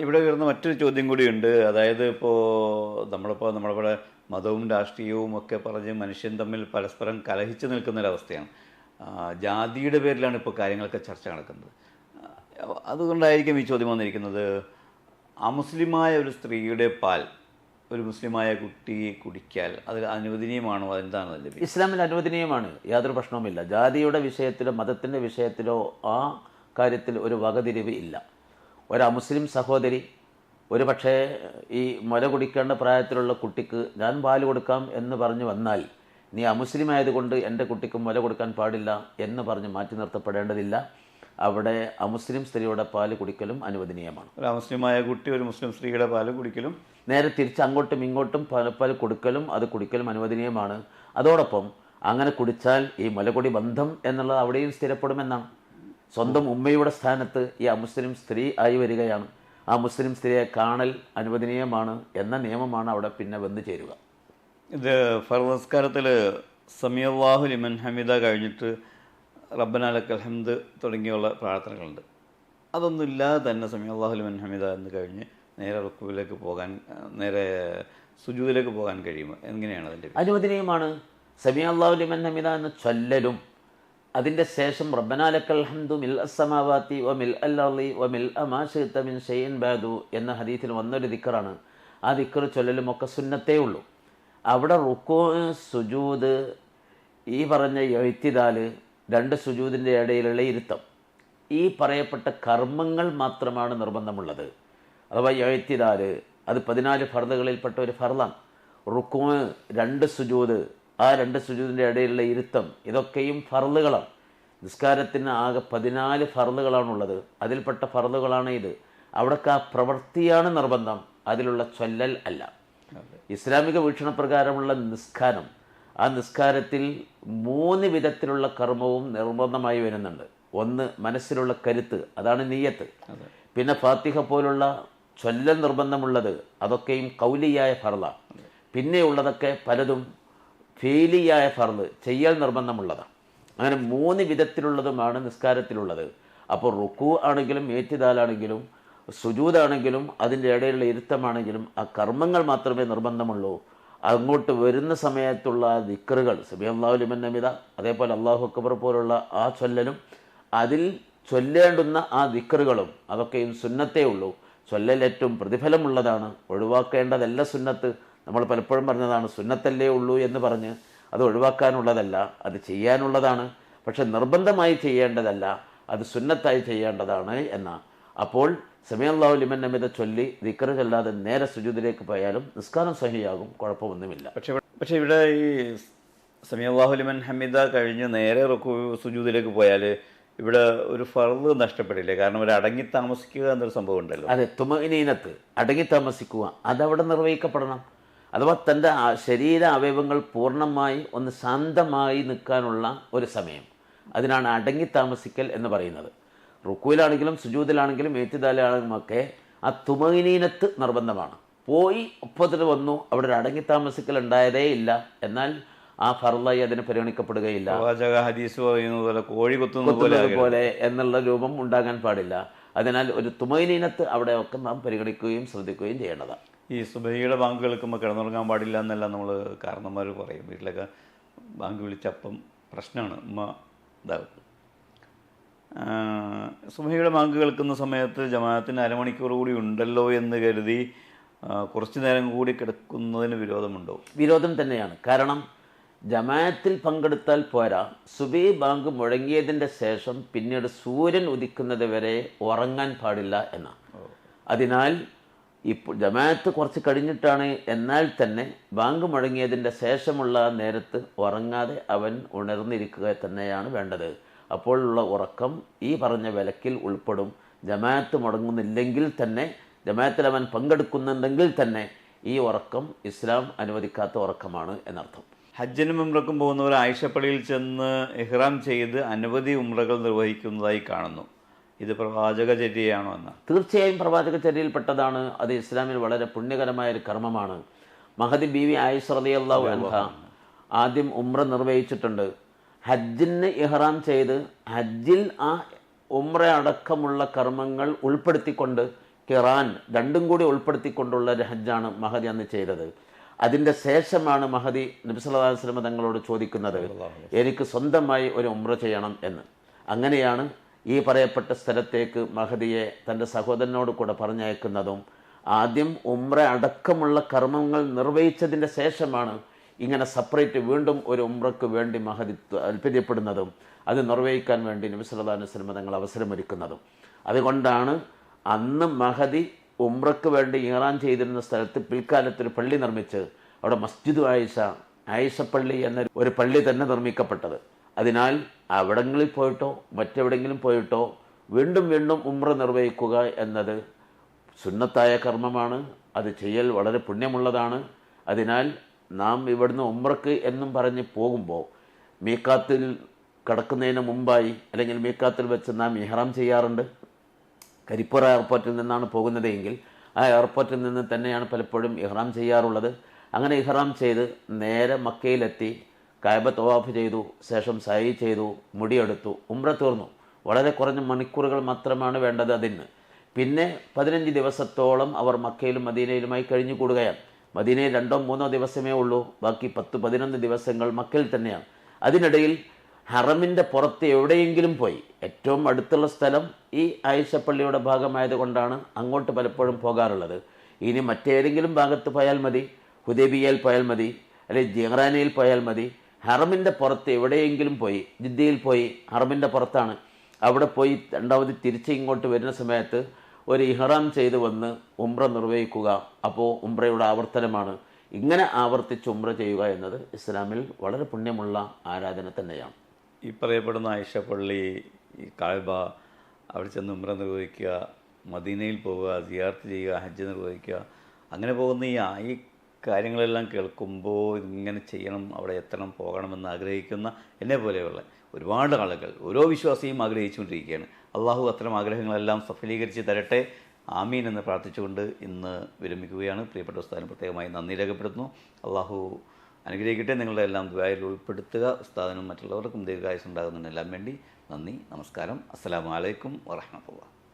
ഇവിടെ ഉയർന്ന മറ്റൊരു ചോദ്യം കൂടിയുണ്ട്. അതായത് നമ്മളിവിടെ മതവും രാഷ്ട്രീയവും ഒക്കെ പറഞ്ഞ് മനുഷ്യൻ തമ്മിൽ പരസ്പരം കലഹിച്ച് നിൽക്കുന്നൊരവസ്ഥയാണ്. ജാതിയുടെ പേരിലാണ് ഇപ്പോൾ കാര്യങ്ങളൊക്കെ ചർച്ച നടക്കുന്നത്. അതുകൊണ്ടായിരിക്കും ഈ ചോദ്യം വന്നിരിക്കുന്നത്. അമുസ്ലിമായ ഒരു സ്ത്രീയുടെ പാൽ ഒരു മുസ്ലിമായ കുട്ടി കുടിക്കാൽ അത് അനുവദനീയമാണോ? അതെന്താണ് അതിൻ്റെ? ഇസ്ലാമിൽ അനുവദനീയമാണ്, യാതൊരു പ്രശ്നവുമില്ല. ജാതിയുടെ വിഷയത്തിലോ മതത്തിൻ്റെ വിഷയത്തിലോ ആ കാര്യത്തിൽ ഒരു വകതിരിവ് ഇല്ല. ഒരു അമുസ്ലിം സഹോദരി ഒരു പക്ഷേ ഈ മുല കുടിക്കേണ്ട പ്രായത്തിലുള്ള കുട്ടിക്ക് ഞാൻ പാല് കൊടുക്കാം എന്ന് പറഞ്ഞു വന്നാൽ, നീ അമുസ്ലിം ആയതുകൊണ്ട് എൻ്റെ കുട്ടിക്ക് മുല കൊടുക്കാൻ പാടില്ല എന്ന് പറഞ്ഞ് മാറ്റി നിർത്തപ്പെടേണ്ടതില്ല. അവിടെ അമുസ്ലിം സ്ത്രീയുടെ പാല് കുടിക്കലും അനുവദനീയമാണ്. ഒരു അമുസ്ലിമായ കുട്ടി ഒരു മുസ്ലിം സ്ത്രീയുടെ പാല് കുടിക്കലും, നേരെ തിരിച്ച് അങ്ങോട്ടും ഇങ്ങോട്ടും പാൽ കൊടുക്കലും അത് കുടിക്കലും അനുവദനീയമാണ്. അതോടൊപ്പം അങ്ങനെ കുടിച്ചാൽ ഈ മുലകുടി ബന്ധം എന്നുള്ളത് അവിടെയും സ്ഥിരപ്പെടുമെന്നാണ്. സ്വന്തം ഉമ്മയുടെ സ്ഥാനത്ത് ഈ അമുസ്ലിം സ്ത്രീ ആയി വരികയാണ്. ആ മുസ്ലിം സ്ത്രീയെ കാണൽ അനുവദനീയമാണ് എന്ന നിയമമാണ് അവിടെ പിന്നെ വന്നു ചേരുക. ഇത് ഫർദ് നിസ്കാരത്തിൽ സമീഅല്ലാഹു ലിമൻ ഹമിദ കഴിഞ്ഞിട്ട് റബ്ബനാ ലക്കൽ ഹംദ് തുടങ്ങിയുള്ള പ്രാർത്ഥനകളുണ്ട്. അതൊന്നുമില്ലാതെ തന്നെ സമീഅല്ലാഹു ലിമൻ ഹമിദ എന്ന് കഴിഞ്ഞ് നേരെ റുക്കൂലേക്ക് പോകാൻ, നേരെ സുജൂദിലേക്ക് പോകാൻ കഴിയുമോ? എങ്ങനെയാണ് അതിൻ്റെ? അനുവദനീയമാണ്. സമീഅല്ലാഹു ലിമൻ ഹമിദ എന്ന് ചൊല്ലലും അതിൻ്റെ ശേഷം റബ്ബനാ ലക്കൽ ഹംദു മിൽ അസ്സമാവാതി വ മിൽ അൽ അർളി വ മിൽ മാ ശിഅത മിൻ ഷൈഇൻ ബഅദു എന്ന ഹദീസിൽ വന്നൊരു ദിക്റാണ്. ആ ദിക്ർ ചൊല്ലലും ഒക്കെ സുന്നത്തേ ഉള്ളൂ. അവിടെ റുക്കൂ, സുജൂദ്, ഈ പറഞ്ഞ ഇഅ്തിദാല്, രണ്ട് സുജൂദിൻ്റെ ഇടയിലുള്ള ഇരുത്തം, ഈ പറയപ്പെട്ട കർമ്മങ്ങൾ മാത്രമാണ് നിർബന്ധമുള്ളത്. അഥവാ ഇഅ്തിദാല് അത് 14 ഫർദുകളിൽപ്പെട്ട ഒരു ഫർദാണ്. റുക്കൂ, രണ്ട് സുജൂദ്, ആ രണ്ട് സുജൂദിൻ്റെ ഇടയിലുള്ള ഇരുത്തം, ഇതൊക്കെയും ഫർദുകളാണ്. നിസ്കാരത്തിന് ആകെ 14 ഫർദുകളാണുള്ളത്. അതിൽപ്പെട്ട ഫർദുകളാണ് ഇത്. അവിടേക്ക് ആ പ്രവൃത്തിയാണ് നിർബന്ധം, അതിലുള്ള ചൊല്ലൽ അല്ല. ഇസ്ലാമിക വീക്ഷണപ്രകാരമുള്ള നിസ്കാരം, ആ നിസ്കാരത്തിൽ 3 വിധത്തിലുള്ള കർമ്മവും നിർബന്ധമായി വരുന്നുണ്ട്. ഒന്ന്, മനസ്സിലുള്ള കരുത്ത്, അതാണ് നിയ്യത്ത്. പിന്നെ ഫാത്തിഹ പോലുള്ള ചൊല്ലൽ നിർബന്ധമുള്ളത്, അതൊക്കെയും കൗലിയായ ഫർദാണ്. പിന്നെയുള്ളതൊക്കെ പലതും ഫീലിയായ ഫർദ്, ചെയ്യൽ നിർബന്ധമുള്ളതാണ്. അങ്ങനെ 3 വിധത്തിലുള്ളതുമാണ് നിസ്കാരത്തിലുള്ളത്. അപ്പോൾ റുക്കൂ ആണെങ്കിലും ഇഅ്തിദാലാണെങ്കിലും സുജൂദാണെങ്കിലും അതിൻ്റെ ഇടയിലുള്ള ഇരുത്തമാണെങ്കിലും ആ കർമ്മങ്ങൾ മാത്രമേ നിർബന്ധമുള്ളൂ. അങ്ങോട്ട് വരുന്ന സമയത്തുള്ള ദിക്റുകൾ സമീഅല്ലാഹു ലിമൻ ഹമിദ, അതേപോലെ അല്ലാഹു അക്ബർ പോലുള്ള ആ ചൊല്ലലും അതിൽ ചൊല്ലേണ്ടുന്ന ആ ദിക്റുകളും അതൊക്കെയും സുന്നത്തേ ഉള്ളൂ. ചൊല്ലൽ ഏറ്റവും പ്രതിഫലമുള്ളതാണ്. ഒഴിവാക്കേണ്ടതല്ല സുന്നത്ത്. നമ്മൾ പലപ്പോഴും പറഞ്ഞതാണ് സുന്നത്തല്ലേ ഉള്ളൂ എന്ന് പറഞ്ഞ് അത് ഒഴിവാക്കാനുള്ളതല്ല, അത് ചെയ്യാനുള്ളതാണ്. പക്ഷെ നിർബന്ധമായി ചെയ്യേണ്ടതല്ല, അത് സുന്നത്തായി ചെയ്യേണ്ടതാണ് എന്നാണ്. അപ്പോൾ സമീഅല്ലാഹു ലിമൻ ഹമിദ ചൊല്ലി ദിക്ർ ചൊല്ലാതെ നേരെ സുജൂദിലേക്ക് പോയാലും നിസ്കാരം സഹിയാകും, കുഴപ്പമൊന്നുമില്ല. പക്ഷേ ഇവിടെ ഈ സമീഅല്ലാഹു ലിമൻ ഹമിദ കഴിഞ്ഞ് നേരെ റുക്കൂ സുജൂദിലേക്ക് പോയാൽ ഇവിടെ ഒരു ഫർദ് നഷ്ടപ്പെടില്ലേ? കാരണം ഒരു അടങ്ങി താമസിക്കുക എന്നൊരു സംഭവം ഉണ്ടല്ലോ. അതെ, തുമഇനീനത്ത്, അടങ്ങി താമസിക്കുക, അതവിടെ നിർവഹിക്കപ്പെടണം. അഥവാ തൻ്റെ ശരീര അവയവങ്ങൾ പൂർണ്ണമായി ഒന്ന് ശാന്തമായി നിൽക്കാനുള്ള ഒരു സമയം, അതിനാണ് അടങ്ങി താമസിക്കൽ എന്ന് പറയുന്നത്. റുക്കൂലാണെങ്കിലും സുജൂദിലാണെങ്കിലും ഇഅ്തിദാലാണെങ്കിലും ഒക്കെ ആ തുമഇനീനത്ത് നിർബന്ധമാണ്. പോയി ഒപ്പത്തിന് വന്നു, അവിടെ ഒരു അടങ്ങി താമസിക്കൽ ഉണ്ടായതേ ഇല്ല, എന്നാൽ ആ ഫർളായി അതിന് പരിഗണിക്കപ്പെടുകയില്ല. ഹദീസ് പറയുന്നത് പോലെ കോഴി കൊത്തുന്നത് പോലെ എന്നുള്ള രൂപം ഉണ്ടാകാൻ പാടില്ല. അതിനാൽ ഒരു തുമഇനീനത്ത് അവിടെ ഒക്കെ നാം പരിഗണിക്കുകയും ശ്രദ്ധിക്കുകയും ചെയ്യേണ്ടതാണ്. ഈ സുബഹിയുടെ ബാങ്ക് കേൾക്കുമ്പോൾ കിടന്നുറങ്ങാൻ പാടില്ല എന്നെല്ലാം നമ്മൾ കാരണന്മാർ പറയും. വീട്ടിലൊക്കെ ബാങ്ക് വിളിച്ചപ്പം പ്രശ്നമാണ്, ഉമ്മ ഇതാകും. സുബഹിയുടെ ബാങ്ക് കേൾക്കുന്ന സമയത്ത് ജമാഅത്തിന് അരമണിക്കൂർ കൂടി ഉണ്ടല്ലോ എന്ന് കരുതി കുറച്ചു നേരം കൂടി കിടക്കുന്നതിന് വിരോധമുണ്ടോ? വിരോധം തന്നെയാണ്. കാരണം ജമാഅത്തിൽ പങ്കെടുത്താൽ പോരാ, സുബഹി ബാങ്ക് മുഴങ്ങിയതിൻ്റെ ശേഷം പിന്നീട് സൂര്യൻ ഉദിക്കുന്നത് വരെ ഉറങ്ങാൻ പാടില്ല എന്നാണ്. അതിനാൽ ഇപ്പോൾ ജമാഅത്ത് കുറച്ച് കഴിഞ്ഞിട്ടാണ്, എന്നാൽ തന്നെ ബാങ്ക് മുഴങ്ങിയതിൻ്റെ ശേഷമുള്ള നേരത്ത് ഉറങ്ങാതെ അവൻ ഉണർന്നിരിക്കുക തന്നെയാണ് വേണ്ടത്. അപ്പോഴുള്ള ഉറക്കം ഈ പറഞ്ഞ വിലക്കിൽ ഉൾപ്പെടും. ജമാഅത്ത് മുടങ്ങുന്നില്ലെങ്കിൽ തന്നെ, ജമാഅത്തിൽ അവൻ പങ്കെടുക്കുന്നുണ്ടെങ്കിൽ തന്നെ ഈ ഉറക്കം ഇസ്ലാം അനുവദിക്കാത്ത ഉറക്കമാണ് എന്നർത്ഥം. ഹജ്ജിനും ഉംറക്കും പോകുന്നവർ ആയിഷപ്പള്ളിയിൽ ചെന്ന് ഇഹ്റാം ചെയ്ത് അനവധി ഉംറകൾ നിർവഹിക്കുന്നതായി കാണുന്നു. ഇത് പ്രവാചകചര്യയാണോ എന്ന്? തീർച്ചയായും പ്രവാചകചര്യയിൽപ്പെട്ടതാണ്. അത് ഇസ്ലാമിൽ വളരെ പുണ്യകരമായ ഒരു കർമ്മമാണ്. മഹദി ബീവി ആയിഷ റളിയല്ലാഹു അൻഹ ആദ്യം ഉംറ നിർവഹിച്ചിട്ടുണ്ട്. ഹജ്ജിന് ഇഹ്റാം ചെയ്ത് ഹജ്ജിൽ ആ ഉംറ അടക്കമുള്ള കർമ്മങ്ങൾ ഉൾപ്പെടുത്തിക്കൊണ്ട് ഖിറാൻ രണ്ടും കൂടി ഉൾപ്പെടുത്തിക്കൊണ്ടുള്ള ഒരു ഹജ്ജാണ് മഹദി അന്ന് ചെയ്തത്. അതിൻ്റെ ശേഷമാണ് മഹദി നബി സല്ലല്ലാഹു അലൈഹി വസല്ലം തങ്ങളോട് ചോദിക്കുന്നത്, എനിക്ക് സ്വന്തമായി ഒരു ഉംറ ചെയ്യണം എന്ന്. അങ്ങനെയാണ് ഈ പറയപ്പെട്ട സ്ഥലത്തേക്ക് മഹദിയെ തൻ്റെ സഹോദരനോട് കൂടെ പറഞ്ഞയക്കുന്നതും. ആദ്യം ഉംറ അടക്കമുള്ള കർമ്മങ്ങൾ നിർവഹിച്ചതിൻ്റെ ശേഷമാണ് ഇങ്ങനെ സെപ്പറേറ്റ് വീണ്ടും ഒരു ഉംറയ്ക്ക് വേണ്ടി മഹദി താല്പര്യപ്പെടുന്നതും അത് നിർവഹിക്കാൻ വേണ്ടി നബി സല്ലല്ലാഹു അലൈഹി വസല്ലം തങ്ങൾ അവസരമൊരുക്കുന്നതും. അതുകൊണ്ടാണ് അന്ന് മഹദി ഉംറയ്ക്ക് വേണ്ടി ഇഹ്റാം ചെയ്തിരുന്ന സ്ഥലത്ത് പിൽക്കാലത്തൊരു പള്ളി നിർമ്മിച്ച് അവിടെ മസ്ജിദ് ആയിഷ പള്ളി എന്ന ഒരു പള്ളി തന്നെ നിർമ്മിക്കപ്പെട്ടത്. അതിനാൽ അവിടങ്ങളിൽ പോയിട്ടോ മറ്റെവിടെയെങ്കിലും പോയിട്ടോ വീണ്ടും വീണ്ടും ഉംറ നിർവഹിക്കുക എന്നത് സുന്നത്തായ കർമ്മമാണ്. അത് ചെയ്യൽ വളരെ പുണ്യമുള്ളതാണ്. അതിനാൽ നാം ഇവിടുന്ന് ഉംറക്ക് എന്നും പറഞ്ഞ് പോകുമ്പോൾ മീക്കാത്തിൽ കടക്കുന്നതിന് മുമ്പായി അല്ലെങ്കിൽ മീക്കാത്തിൽ വെച്ച് നാം ഇഹ്റാം ചെയ്യാറുണ്ട്. കരിപ്പൂർ എയർപോർട്ടിൽ നിന്നാണ് പോകുന്നത് എങ്കിൽ ആ എയർപോർട്ടിൽ നിന്ന് തന്നെയാണ് പലപ്പോഴും ഇഹ്റാം ചെയ്യാറുള്ളത്. അങ്ങനെ ഇഹ്റാം ചെയ്ത് നേരെ മക്കയിലെത്തി കഅബ തവാഫ് ചെയ്തു, ശേഷം സഅയ് ചെയ്തു, മുടിയെടുത്തു, ഉംറ തീർന്നു. വളരെ കുറഞ്ഞ മണിക്കൂറുകൾ മാത്രമാണ് വേണ്ടത് അതിന്. പിന്നെ 15 ദിവസത്തോളം അവർ മക്കയിലും മദീനയിലുമായി കഴിഞ്ഞു കൂടുകയാണ്. മദീനയിൽ 2-3 ദിവസമേ ഉള്ളൂ, ബാക്കി 10-11 ദിവസങ്ങൾ മക്കയിൽ തന്നെയാണ്. അതിനിടയിൽ ഹറമിൻ്റെ പുറത്ത് എവിടെയെങ്കിലും പോയി, ഏറ്റവും അടുത്തുള്ള സ്ഥലം ഈ ആയിഷ പള്ളിയുടെ ഭാഗമായത് കൊണ്ടാണ് അങ്ങോട്ട് പലപ്പോഴും പോകാറുള്ളത്. ഇനി മറ്റേതെങ്കിലും ഭാഗത്ത് പോയാൽ മതി, ഹുദൈബിയയിൽ പോയാൽ മതി, അല്ലെങ്കിൽ ജിഹ്റാനയിൽ പോയാൽ മതി. ഹറമിൻ്റെ പുറത്ത് എവിടെയെങ്കിലും പോയി, ജിദ്ദയിൽ പോയി, ഹറമിൻ്റെ പുറത്താണ്, അവിടെ പോയി രണ്ടാമത് തിരിച്ച് ഇങ്ങോട്ട് വരുന്ന സമയത്ത് ഒരു ഇഹ്റാം ചെയ്ത് വന്ന് ഉംറ നിർവഹിക്കുക. അപ്പോൾ ഉംറയുടെ ആവർത്തനമാണ്. ഇങ്ങനെ ആവർത്തിച്ച് ഉംറ ചെയ്യുക എന്നത് ഇസ്ലാമിൽ വളരെ പുണ്യമുള്ള ആരാധന തന്നെയാണ്. ഈ പറയപ്പെടുന്ന ആയിഷ പള്ളി, ഈ കഅബ, അവിടെ ചെന്ന് ഉംറ നിർവഹിക്കുക, മദീനയിൽ പോവുക, സിയാറത്ത് ചെയ്യുക, ഹജ്ജ് നിർവഹിക്കുക, അങ്ങനെ പോകുന്ന ഈ കാര്യങ്ങളെല്ലാം കേൾക്കുമ്പോൾ ഇങ്ങനെ ചെയ്യണം, അവിടെ എത്തണം, പോകണമെന്ന് ആഗ്രഹിക്കുന്ന എന്നെ പോലെയുള്ള ഒരുപാട് ആളുകൾ, ഓരോ വിശ്വാസിയും ആഗ്രഹിച്ചുകൊണ്ടിരിക്കുകയാണ്. അള്ളാഹു അത്തരം ആഗ്രഹങ്ങളെല്ലാം സഫലീകരിച്ച് തരട്ടെ, ആമീൻ എന്ന് പ്രാർത്ഥിച്ചുകൊണ്ട് ഇന്ന് വിരമിക്കുകയാണ്. പ്രിയപ്പെട്ട ഉസ്താദിന് പ്രത്യേകമായി നന്ദി രേഖപ്പെടുത്തുന്നു. അള്ളാഹു അനുഗ്രഹിക്കട്ടെ. നിങ്ങളുടെ എല്ലാം ദുആയിൽ ഉൾപ്പെടുത്തുക. ഉസ്താദിനും മറ്റുള്ളവർക്കും ദീർഘായുസ്സുണ്ടാകുന്നതിനെല്ലാം വേണ്ടി നന്ദി, നമസ്കാരം. അസ്സലാമു അലൈക്കും വറഹ്മത്തുള്ളാഹി.